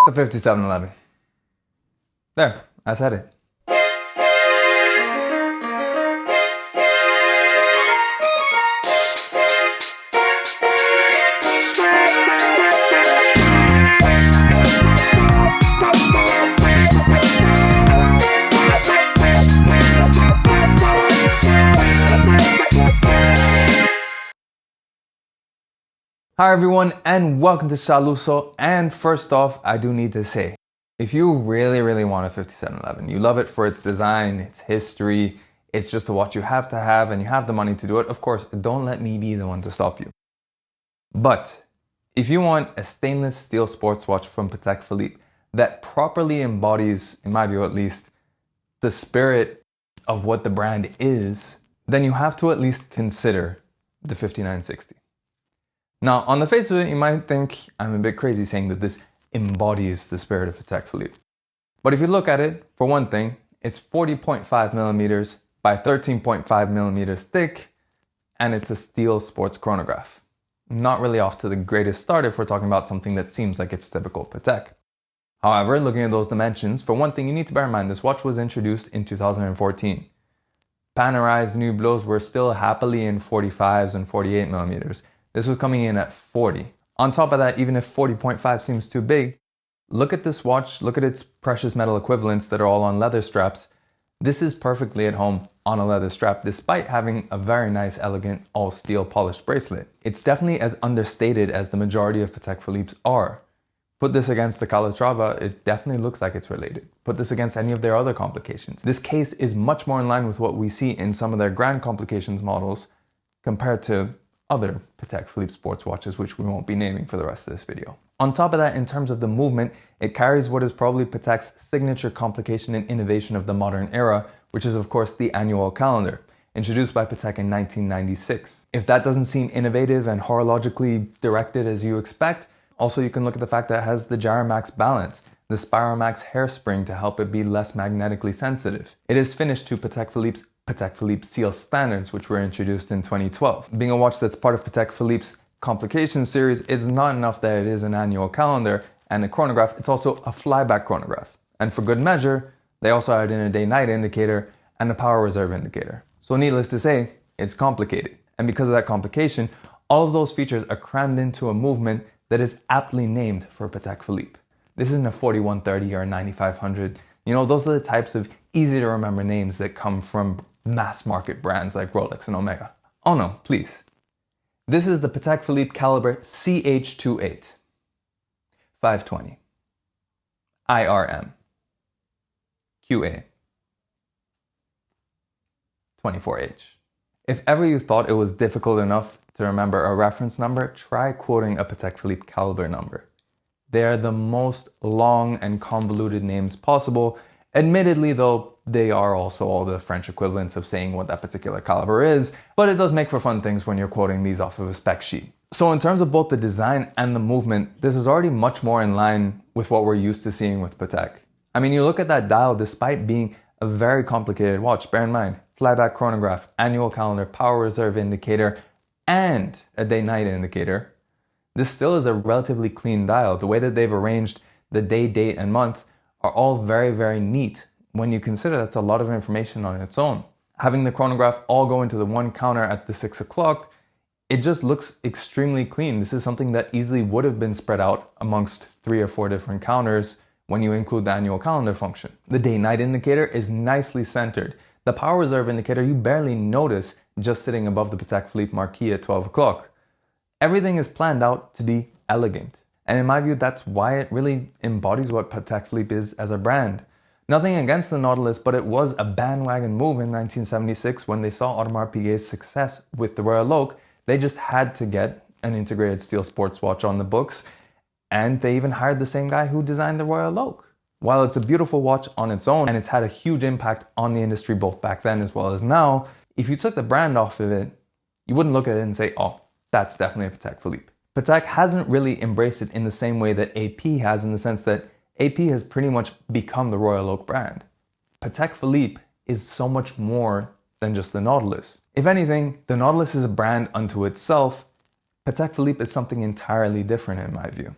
Fuck the 5711. There, I said it. Hi everyone and welcome to Shah Lusso. And first off, I do need to say, if you really want a 5711, you love it for its design, its history, it's just a watch you have to have and you have the money to do it, of course, don't let me be the one to stop you. But if you want a stainless steel sports watch from Patek Philippe that properly embodies, in my view at least, the spirit of what the brand is, then you have to at least consider the 5960. Now, on the face of it, you might think I'm a bit crazy saying that this embodies the spirit of Patek Philippe. But if you look at it, for one thing, it's 40.5 millimeters by 13.5 millimeters thick, and it's a steel sports chronograph. Not really off to the greatest start if we're talking about something that seems like it's typical Patek. However, looking at those dimensions, for one thing, you need to bear in mind this watch was introduced in 2014. Panerais Nublots were still happily in 45s and 48 millimeters. This was coming in at 40. On top of that, even if 40.5 seems too big, look at this watch, look at its precious metal equivalents that are all on leather straps. This is perfectly at home on a leather strap, despite having a very nice, elegant, all steel polished bracelet. It's definitely as understated as the majority of Patek Philippe's are. Put this against the Calatrava, it definitely looks like it's related. Put this against any of their other complications. This case is much more in line with what we see in some of their grand complications models compared to other Patek Philippe sports watches, which we won't be naming for the rest of this video. On top of that, in terms of the movement, it carries what is probably Patek's signature complication and innovation of the modern era, which is of course the Annual Calendar, introduced by Patek in 1996. If that doesn't seem innovative and horologically directed as you expect, also you can look at the fact that it has the Gyromax balance, the Spiromax hairspring to help it be less magnetically sensitive. It is finished to Patek Philippe seal standards, which were introduced in 2012. Being a watch that's part of Patek Philippe's Complications series, is not enough that it is an annual calendar and a chronograph, it's also a flyback chronograph. And for good measure, they also added in a day-night indicator and a power reserve indicator. So needless to say, it's complicated. And because of that complication, all of those features are crammed into a movement that is aptly named for Patek Philippe. This isn't a 4130 or a 9500. You know, those are the types of easy to remember names that come from mass market brands like Rolex and Omega. Oh no, please. This is the Patek Philippe caliber CH28 520 IRM QA 24H. If ever you thought it was difficult enough to remember a reference number, try quoting a Patek Philippe caliber number. They are the most long and convoluted names possible. Admittedly though, they are also all the French equivalents of saying what that particular caliber is, but it does make for fun things when you're quoting these off of a spec sheet. So in terms of both the design and the movement, this is already much more in line with what we're used to seeing with Patek. I mean, you look at that dial, despite being a very complicated watch, bear in mind, flyback chronograph, annual calendar, power reserve indicator, and a day-night indicator, this still is a relatively clean dial. The way that they've arranged the day, date, and month are all very neat when you consider that's a lot of information on its own. Having the chronograph all go into the one counter at the 6 o'clock, it just looks extremely clean. This is something that easily would have been spread out amongst 3 or 4 different counters when you include the annual calendar function. The day-night indicator is nicely centered. The power reserve indicator you barely notice just sitting above the Patek Philippe marquee at 12 o'clock. Everything is planned out to be elegant. And in my view, that's why it really embodies what Patek Philippe is as a brand. Nothing against the Nautilus, but it was a bandwagon move in 1976 when they saw Audemars Piguet's success with the Royal Oak. They just had to get an integrated steel sports watch on the books, and they even hired the same guy who designed the Royal Oak. While it's a beautiful watch on its own, and it's had a huge impact on the industry both back then as well as now, if you took the brand off of it, you wouldn't look at it and say, oh, that's definitely a Patek Philippe. Patek hasn't really embraced it in the same way that AP has, in the sense that AP has pretty much become the Royal Oak brand. Patek Philippe is so much more than just the Nautilus. If anything, the Nautilus is a brand unto itself. Patek Philippe is something entirely different in my view.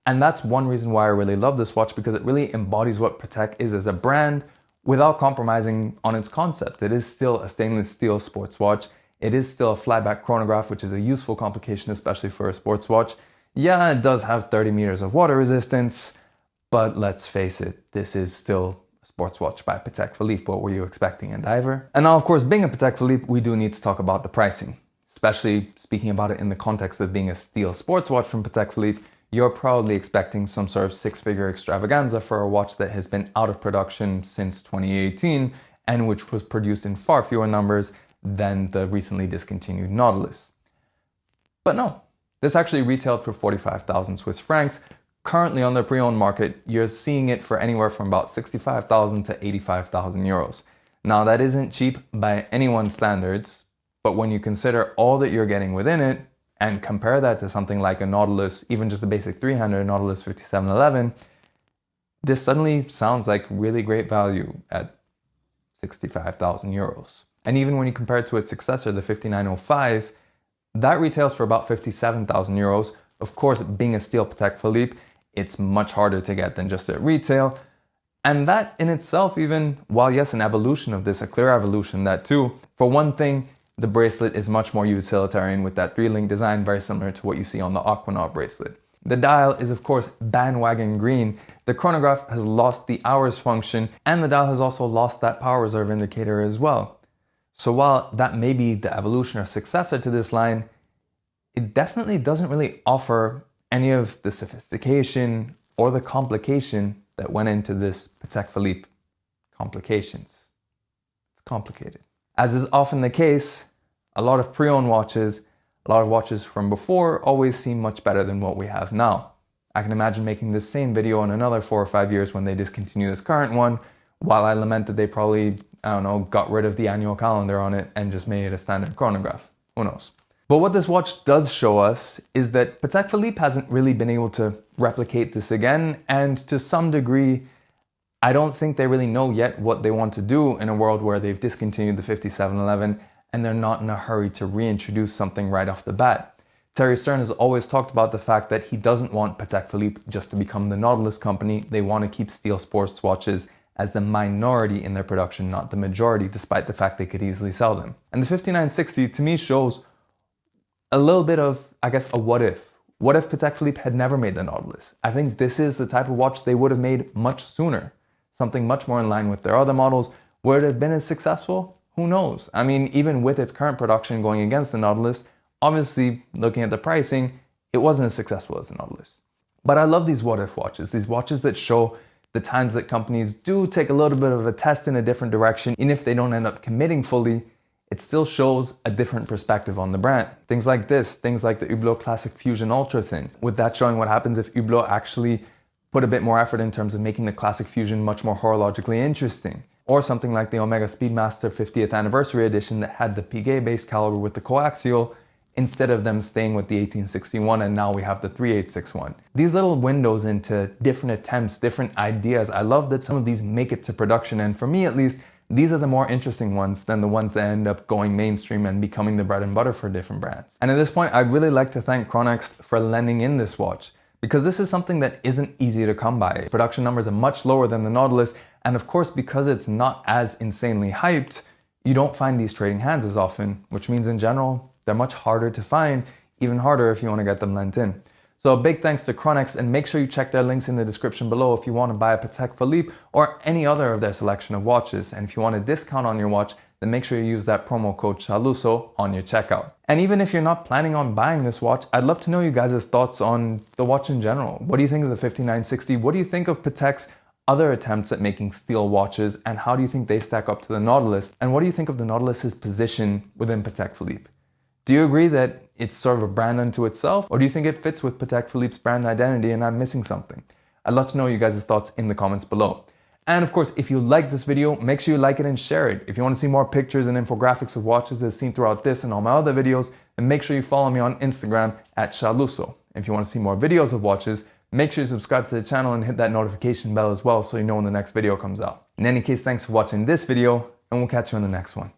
And that's one reason why I really love this watch, because it really embodies what Patek is as a brand without compromising on its concept. It is still a stainless steel sports watch. It is still a flyback chronograph, which is a useful complication, especially for a sports watch. Yeah, it does have 30 meters of water resistance, but let's face it, this is still a sports watch by Patek Philippe. What were you expecting, a diver? And now, of course, being a Patek Philippe, we do need to talk about the pricing. Especially speaking about it in the context of being a steel sports watch from Patek Philippe, you're probably expecting some sort of six-figure extravaganza for a watch that has been out of production since 2018 and which was produced in far fewer numbers than the recently discontinued Nautilus. But no, this actually retailed for 45,000 Swiss francs. Currently on the pre-owned market, you're seeing it for anywhere from about 65,000 to 85,000 euros. Now that isn't cheap by anyone's standards, but when you consider all that you're getting within it and compare that to something like a Nautilus, even just a basic 300 Nautilus 5711, this suddenly sounds like really great value at 65,000 euros. And even when you compare it to its successor, the 5905, that retails for about 57,000 euros. Of course, being a steel Patek Philippe, it's much harder to get than just at retail. And that in itself, even while yes, an evolution of this, a clear evolution, that too, for one thing, the bracelet is much more utilitarian with that 3-link design, very similar to what you see on the Aquanaut bracelet. The dial is of course bandwagon green. The chronograph has lost the hours function, and the dial has also lost that power reserve indicator as well. So while that may be the evolution or successor to this line, it definitely doesn't really offer any of the sophistication or the complication that went into this Patek Philippe Complications. It's complicated. As is often the case, a lot of pre-owned watches, a lot of watches from before always seem much better than what we have now. I can imagine making this same video in another 4 or 5 years when they discontinue this current one, while I lament that they probably, I don't know, got rid of the annual calendar on it and just made it a standard chronograph. Who knows? But what this watch does show us is that Patek Philippe hasn't really been able to replicate this again, and to some degree, I don't think they really know yet what they want to do in a world where they've discontinued the 5711 and they're not in a hurry to reintroduce something right off the bat. Terry Stern has always talked about the fact that he doesn't want Patek Philippe just to become the Nautilus company. They want to keep steel sports watches as the minority in their production, not the majority, despite the fact they could easily sell them. And the 5960 to me shows a little bit of, I guess, a what if. What if Patek Philippe had never made the Nautilus? I think this is the type of watch they would have made much sooner. Something much more in line with their other models. Would it have been as successful? Who knows? I mean, even with its current production going against the Nautilus, obviously, looking at the pricing, it wasn't as successful as the Nautilus. But I love these what-if watches, these watches that show the times that companies do take a little bit of a test in a different direction. Even if they don't end up committing fully, it still shows a different perspective on the brand. Things like this, things like the Hublot Classic Fusion Ultra Thin, with that showing what happens if Hublot actually put a bit more effort in terms of making the Classic Fusion much more horologically interesting. Or something like the Omega Speedmaster 50th Anniversary Edition that had the Piguet-based caliber with the coaxial, instead of them staying with the 1861, and now we have the 3861. These little windows into different attempts, different ideas, I love that some of these make it to production, and for me at least, these are the more interesting ones than the ones that end up going mainstream and becoming the bread and butter for different brands. And at this point, I'd really like to thank chronext for lending in this watch, because this is something that isn't easy to come by. Production numbers are much lower than the Nautilus, and of course, because it's not as insanely hyped, you don't find these trading hands as often, which means in general, they're much harder to find, even harder if you want to get them lent in. So a big thanks to chronext, and make sure you check their links in the description below if you want to buy a Patek Philippe or any other of their selection of watches. And if you want a discount on your watch, then make sure you use that promo code Lusso on your checkout. And even if you're not planning on buying this watch, I'd love to know you guys' thoughts on the watch in general. What do you think of the 5960? What do you think of Patek's other attempts at making steel watches, and how do you think they stack up to the Nautilus? And what do you think of the Nautilus's position within Patek Philippe? Do you agree that it's sort of a brand unto itself, or do you think it fits with Patek Philippe's brand identity and I'm missing something? I'd love to know you guys' thoughts in the comments below. And of course, if you like this video, make sure you like it and share it. If you want to see more pictures and infographics of watches as seen throughout this and all my other videos, then make sure you follow me on Instagram at Lusso. If you want to see more videos of watches, make sure you subscribe to the channel and hit that notification bell as well so you know when the next video comes out. In any case, thanks for watching this video, and we'll catch you in the next one.